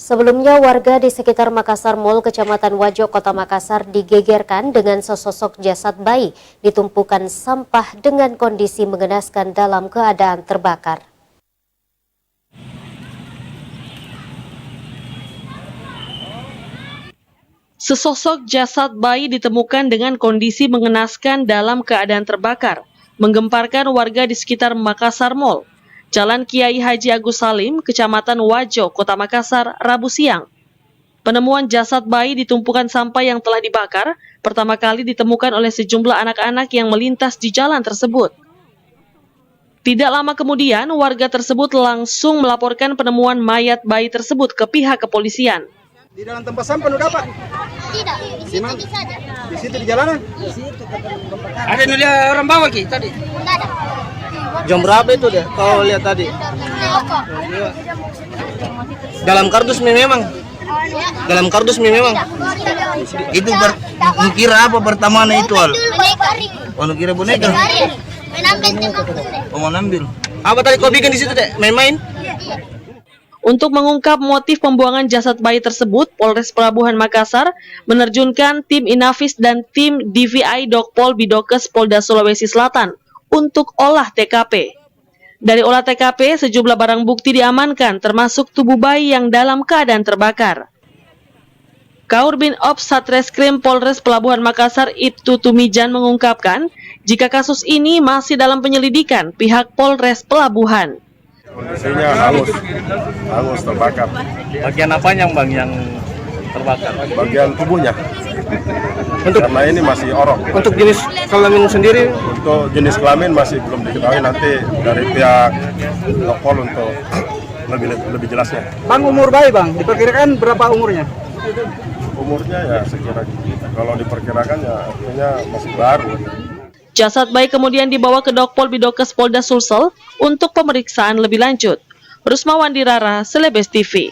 Sebelumnya, warga di sekitar Makassar Mall, Kecamatan Wajo, Kota Makassar digegerkan dengan sesosok jasad bayi ditumpukan sampah dengan kondisi mengenaskan dalam keadaan terbakar. Sesosok jasad bayi ditemukan dengan kondisi mengenaskan dalam keadaan terbakar, menggemparkan warga di sekitar Makassar Mall, Jalan Kiai Haji Agus Salim, Kecamatan Wajo, Kota Makassar, Rabu siang. Penemuan jasad bayi di tumpukan sampah yang telah dibakar pertama kali ditemukan oleh sejumlah anak-anak yang melintas di jalan tersebut. Tidak lama kemudian, warga tersebut langsung melaporkan penemuan mayat bayi tersebut ke pihak kepolisian. Di dalam tempat sampah udah dapat? Tidak, di situ saja. Di situ di jalanan? Ada nulia orang bawa ki tadi? Tidak ada. Jam berapa itu deh? Kau lihat tadi? Dalam kardus memang. Dalam kardus memang. Itu Kira apa pertama itu al? boneka. Kira boneka? Menambil tembak deh. Oh, mau ngambil. Apa tadi kau bikin di situ deh? Main-main? Untuk mengungkap motif pembuangan jasad bayi tersebut, Polres Pelabuhan Makassar menerjunkan tim Inafis dan tim DVI Dokpol Bidokes Polda Sulawesi Selatan untuk olah TKP. Dari olah TKP, sejumlah barang bukti diamankan, termasuk tubuh bayi yang dalam keadaan terbakar. Kaurbin Ops Satreskrim Polres Pelabuhan Makassar Ibtu Tumijan mengungkapkan, jika kasus ini masih dalam penyelidikan pihak Polres Pelabuhan. Kondisinya hangus terbakar. Bagian apanya bang yang terbakar? Bagian tubuhnya. Karena ini masih orok. Untuk jenis kelamin sendiri? Untuk jenis kelamin masih belum diketahui, nanti dari pihak Dokpol untuk lebih jelasnya. Bang, umur bayi bang, diperkirakan berapa umurnya? Umurnya ya sekira, kalau diperkirakan ya artinya masih baru. Jasad bayi kemudian dibawa ke Dokpol Bidokes Polda Sulsel untuk pemeriksaan lebih lanjut. Rusmawan Dirara, Selebes TV.